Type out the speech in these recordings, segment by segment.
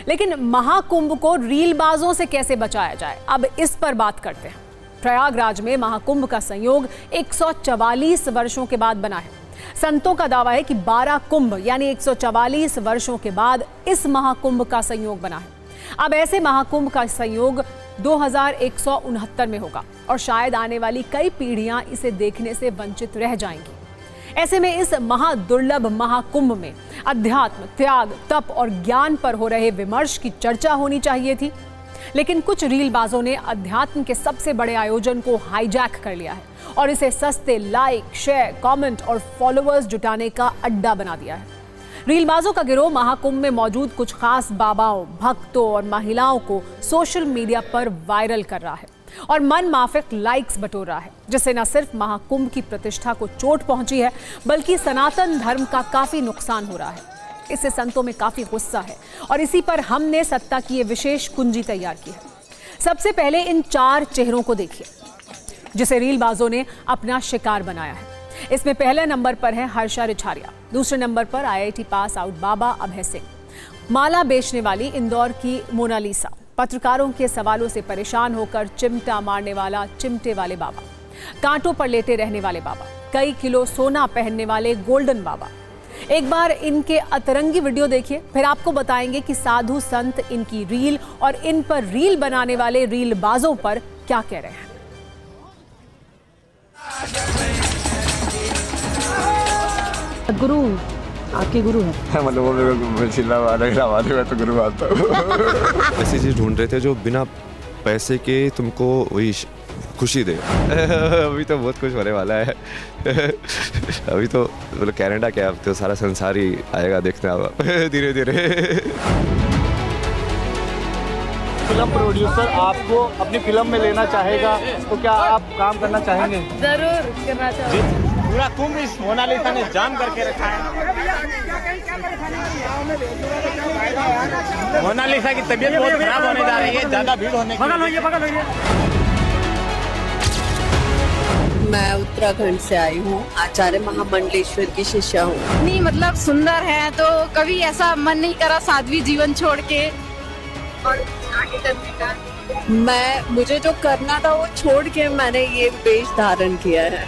लेकिन महाकुंभ को रीलबाजों से कैसे बचाया जाए, अब इस पर बात करते हैं। प्रयागराज में महाकुंभ का संयोग 144 वर्षों के बाद बना है। संतों का दावा है कि 12 कुंभ यानी 144 वर्षों के बाद इस महाकुंभ का संयोग बना है। अब ऐसे महाकुंभ का संयोग 2169 में होगा और शायद आने वाली कई पीढ़ियां इसे देखने से वंचित रह जाएंगी। ऐसे में इस महादुर्लभ महाकुंभ में अध्यात्म, त्याग, तप और ज्ञान पर हो रहे विमर्श की चर्चा होनी चाहिए थी, लेकिन कुछ रीलबाजों ने अध्यात्म के सबसे बड़े आयोजन को हाईजैक कर लिया है और इसे सस्ते लाइक, शेयर, कमेंट और फॉलोअर्स जुटाने का अड्डा बना दिया है। रीलबाजों का गिरोह महाकुंभ में मौजूद कुछ खास बाबाओं, भक्तों और महिलाओं को सोशल मीडिया पर वायरल कर रहा है और मन माफिक लाइक्स बटोर रहा है, जिससे न सिर्फ महाकुंभ की प्रतिष्ठा को चोट पहुंची है बल्कि सनातन धर्म का काफी नुकसान हो रहा है। इससे संतों में काफी गुस्सा है और इसी पर हमने सत्ता की ये विशेष कुंजी तैयार की है। सबसे पहले इन 4 चेहरों को देखिए जिसे रीलबाजों ने अपना शिकार बनाया है। इसमें पहले नंबर पर है हर्षा रिछारिया, दूसरे नंबर पर IIT पास आउट बाबा अभय सिंह, माला बेचने वाली इंदौर की मोनालिसा, पत्रकारों के सवालों से परेशान होकर चिमटा मारने वाला चिमटे वाले बाबा, कांटों पर लेटे रहने वाले बाबा, कई किलो सोना पहनने वाले गोल्डन बाबा। एक बार इनके अतरंगी वीडियो देखिए, फिर आपको बताएंगे कि साधु संत इनकी रील और इन पर रील बनाने वाले रीलबाजों पर क्या कह रहे हैं। गुरु आपके गुरु है मतलब वो मेरे चिल्ला मैं तो गुरु आता हूँ। ऐसी चीज ढूंढ रहे थे जो बिना पैसे के तुमको वही खुशी दे। अभी तो बहुत कुछ होने वाला है। अभी तो मतलब कनाडा क्या, अब तो सारा संसार ही आएगा देखने आएगा धीरे धीरे। फिल्म प्रोड्यूसर आपको अपनी फिल्म में लेना चाहेगा तो क्या आप काम करना चाहेंगे? जरूर करना चाहूँगी। पूरा कुंभ इस मोनालिसा ने जाम करके रखा है। मोनालिसा की तबीयत बहुत खराब होने जा रही है, ज्यादा भीड़ होने की। मैं उत्तराखंड से आई हूँ, आचार्य महामंडलेश्वर की शिष्या हूँ। नहीं मतलब सुंदर है तो कभी ऐसा मन नहीं करा साध्वी जीवन छोड़ के और आगे करने का मुझे जो करना था वो छोड़ के मैंने ये वेश धारण किया है।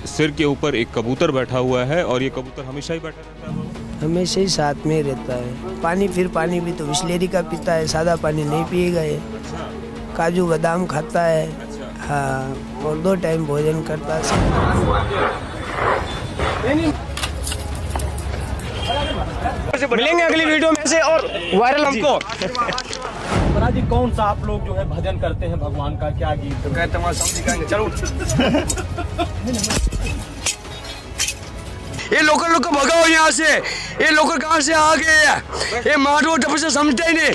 सिर के ऊपर एक कबूतर बैठा हुआ है और ये कबूतर हमेशा ही बैठा रहता है। हमेशा ही साथ में रहता है। पानी भी तो बिस्लेरी का पीता है, सादा पानी नहीं पिएगा ये। काजू बादाम खाता है। हाँ, और 2 टाइम भोजन करता है। मिलेंगे अगली वीडियो में से और वायरल हमको। महाराज जी, कौन सा आप लोग जो है भजन करते हैं भगवान का, क्या गीत कहते हैं सिखाएंगे? चलो। ये लोकल लोग को भगाओ यहाँ से। ये लोकल कहाँ से आ गए हैं? ये मारो टप से समझते ही नहीं।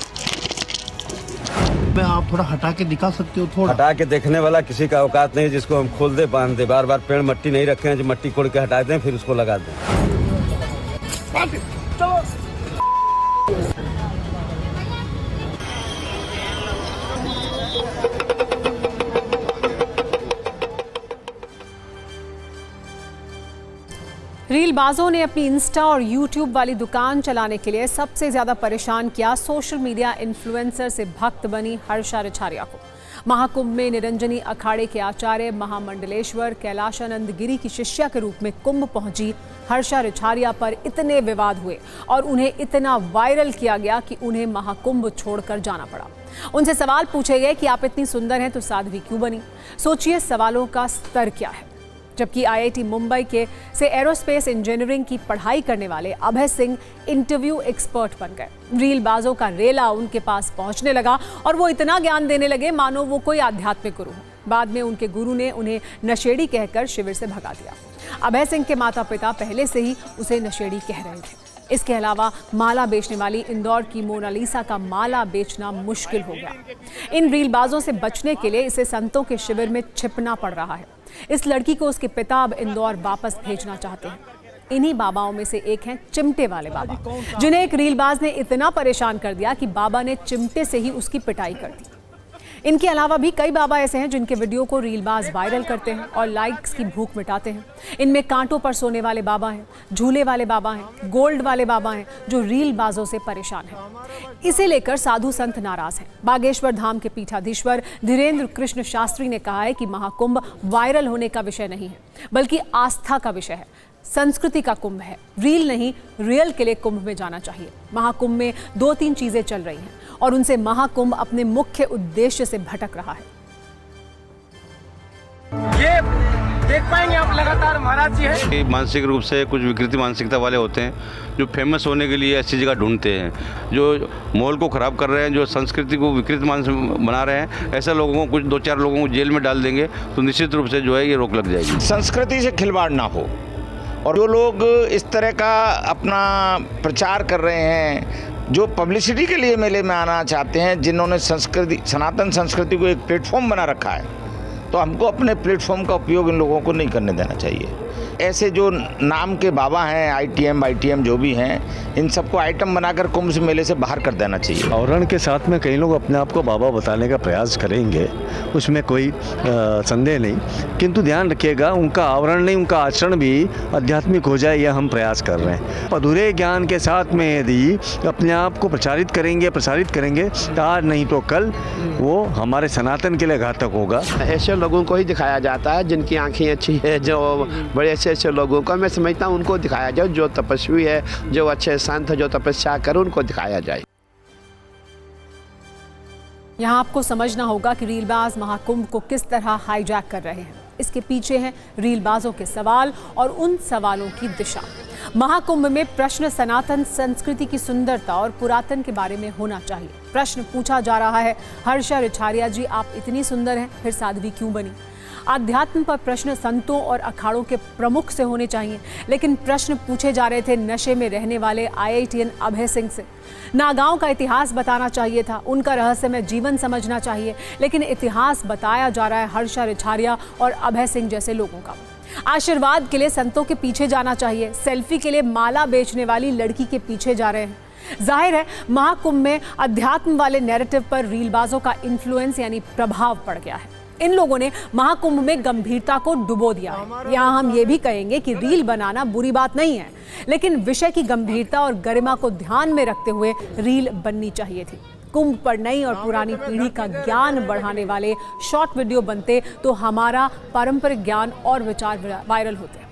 आप थोड़ा हटा के दिखा सकते हो? थोड़ा हटा के देखने वाला किसी का औकात नहीं जिसको हम खोल दे बांध दे। बार बार पेड़ मट्टी नहीं रखे हैं जो मट्टी कोड़ के हटा दें फिर उसको लगा दें। रीलबाजों ने अपनी इंस्टा और यूट्यूब वाली दुकान चलाने के लिए सबसे ज्यादा परेशान किया सोशल मीडिया इन्फ्लुएंसर से भक्त बनी हर्षा रिछारिया को। महाकुंभ में निरंजनी अखाड़े के आचार्य महामंडलेश्वर कैलाशानंद गिरी की शिष्या के रूप में कुंभ पहुंची हर्षा रिछारिया पर इतने विवाद हुए और उन्हें इतना वायरल किया गया कि उन्हें महाकुंभ छोड़कर जाना पड़ा। उनसे सवाल पूछे गए कि आप इतनी सुंदर हैं तो साध्वी क्यों बनी। सोचिए सवालों का स्तर क्या है। जबकि IIT मुंबई से एरोस्पेस इंजीनियरिंग की पढ़ाई करने वाले अभय सिंह इंटरव्यू एक्सपर्ट बन गए। रीलबाजों का रेला उनके पास पहुंचने लगा और वो इतना ज्ञान देने लगे मानो वो कोई आध्यात्मिक गुरु हो। बाद में उनके गुरु ने उन्हें नशेड़ी कहकर शिविर से भगा दिया। अभय सिंह के माता पिता पहले से ही उसे नशेड़ी कह रहे थे। इसके अलावा माला बेचने वाली इंदौर की मोनालिसा का माला बेचना मुश्किल हो गया। इन रीलबाजों से बचने के लिए इसे संतों के शिविर में छिपना पड़ रहा है। इस लड़की को उसके पिता अब इंदौर वापस भेजना चाहते हैं। इन्हीं बाबाओं में से एक हैं चिमटे वाले बाबा, जिन्हें एक रीलबाज ने इतना परेशान कर दिया कि बाबा ने चिमटे से ही उसकी पिटाई कर दी। इनके अलावा भी कई बाबा ऐसे हैं जिनके वीडियो को रीलबाज वायरल करते हैं और लाइक्स की भूख मिटाते हैं। इनमें कांटों पर सोने वाले बाबा हैं, झूले वाले बाबा हैं, गोल्ड वाले बाबा हैं जो रीलबाजों से परेशान हैं। इसे लेकर साधु संत नाराज हैं। बागेश्वर धाम के पीठाधीश्वर धीरेन्द्र कृष्ण शास्त्री ने कहा है कि महाकुंभ वायरल होने का विषय नहीं है, बल्कि आस्था का विषय है। संस्कृति का कुंभ है, रील नहीं रियल के लिए कुंभ में जाना चाहिए। महाकुंभ में 2-3 चीजें चल रही हैं और उनसे महाकुंभ अपने मुख्य उद्देश्य से भटक रहा है। ये देख पाएंगे आप लगातार महाराज जी है। मानसिक रूप से कुछ विकृति मानसिकता वाले होते हैं जो फेमस होने के लिए ऐसी जगह ढूंढते हैं, जो माहौल को खराब कर रहे हैं, जो संस्कृति को विकृत बना रहे हैं। ऐसे लोगों को कुछ 2-4 लोगों को जेल में डाल देंगे तो निश्चित रूप से जो है ये रोक लग जाएगी। संस्कृति से खिलवाड़ ना हो, और जो लोग इस तरह का अपना प्रचार कर रहे हैं, जो पब्लिसिटी के लिए मेले में आना चाहते हैं, जिन्होंने संस्कृति सनातन संस्कृति को एक प्लेटफॉर्म बना रखा है, तो हमको अपने प्लेटफॉर्म का उपयोग इन लोगों को नहीं करने देना चाहिए। ऐसे जो नाम के बाबा हैं, ITM जो भी हैं, इन सबको आइटम बनाकर कुंभ से मेले से बाहर कर देना चाहिए। आवरण के साथ में कई लोग अपने आप को बाबा बताने का प्रयास करेंगे, उसमें कोई संदेह नहीं, किंतु ध्यान रखिएगा उनका आवरण नहीं, उनका आचरण भी आध्यात्मिक हो जाए, यह हम प्रयास कर रहे हैं। अधूरे ज्ञान के साथ में यदि अपने आप को प्रसारित करेंगे तो आज नहीं तो कल वो हमारे सनातन के लिए घातक होगा। ऐसे लोगों को ही दिखाया जाता है जिनकी आंखें अच्छी है, जो बड़े ऐसे लोगों को मैं समझता हूँ उनको दिखाया जाए, जो तपस्वी है, जो अच्छे संत है, जो तपस्या कर, उनको दिखाया जाए। यहाँ आपको समझना होगा कि रीलबाज महाकुंभ को किस तरह हाईजैक कर रहे हैं। इसके पीछे हैं रीलबाजों के सवाल और उन सवालों की दिशा। महाकुंभ में प्रश्न सनातन संस्कृति की सुंदरता और पुरातन के बारे में होना चाहिए। प्रश्न पूछा जा रहा है, हर्षा रिछारिया जी आप इतनी सुंदर हैं, फिर साध्वी क्यों बनी? आध्यात्म पर प्रश्न संतों और अखाड़ों के प्रमुख से होने चाहिए, लेकिन प्रश्न पूछे जा रहे थे नशे में रहने वाले IITN अभय सिंह से। नागांव का इतिहास बताना चाहिए था, उनका रहस्यमय जीवन समझना चाहिए, लेकिन इतिहास बताया जा रहा है हर्षा रिछारिया और अभय सिंह जैसे लोगों का। आशीर्वाद के लिए संतों के पीछे जाना चाहिए, सेल्फी के लिए माला बेचने वाली लड़की के पीछे जा रहे हैं। जाहिर है महाकुंभ में अध्यात्म वाले नैरेटिव पर रीलबाजों का इन्फ्लुएंस यानी प्रभाव पड़ गया है। इन लोगों ने महाकुंभ में गंभीरता को डुबो दिया है। यहाँ हम ये भी कहेंगे कि रील बनाना बुरी बात नहीं है, लेकिन विषय की गंभीरता और गरिमा को ध्यान में रखते हुए रील बननी चाहिए थी। कुंभ पर नई और पुरानी पीढ़ी का ज्ञान बढ़ाने वाले शॉर्ट वीडियो बनते तो हमारा पारंपरिक ज्ञान और विचार वायरल होते।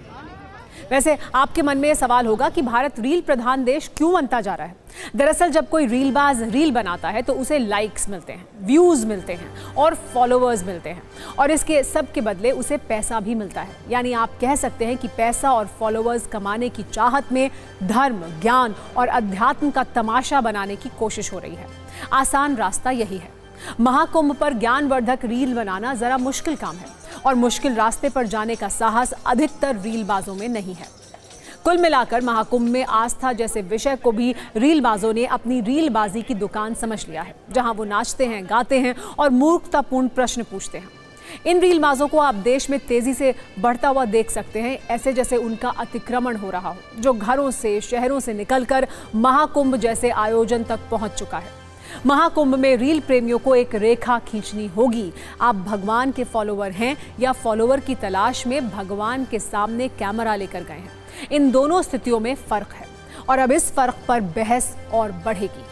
वैसे आपके मन में यह सवाल होगा कि भारत रील प्रधान देश क्यों बनता जा रहा है? दरअसल जब कोई रीलबाज रील बनाता है तो उसे लाइक्स मिलते हैं, व्यूज मिलते हैं और फॉलोअर्स मिलते हैं, और इसके सब के बदले उसे पैसा भी मिलता है। यानी आप कह सकते हैं कि पैसा और फॉलोअर्स कमाने की चाहत में धर्म, ज्ञान और अध्यात्म का तमाशा बनाने की कोशिश हो रही है। आसान रास्ता यही है। महाकुंभ पर ज्ञानवर्धक रील बनाना जरा मुश्किल काम है, और मुश्किल रास्ते पर जाने का साहस अधिकतर रीलबाजों में नहीं है। कुल मिलाकर महाकुंभ में आस्था जैसे विषय को भी रीलबाजों ने अपनी रीलबाजी की दुकान समझ लिया है, जहां वो नाचते हैं, गाते हैं और मूर्खतापूर्ण प्रश्न पूछते हैं। इन रीलबाजों को आप देश में तेजी से बढ़ता हुआ देख सकते हैं, ऐसे जैसे उनका अतिक्रमण हो रहा हो, जो घरों से, शहरों से निकलकर महाकुंभ जैसे आयोजन तक पहुंच चुका है। महाकुंभ में रील प्रेमियों को एक रेखा खींचनी होगी। आप भगवान के फॉलोवर हैं या फॉलोवर की तलाश में भगवान के सामने कैमरा लेकर गए हैं। इन दोनों स्थितियों में फर्क है, और अब इस फर्क पर बहस और बढ़ेगी।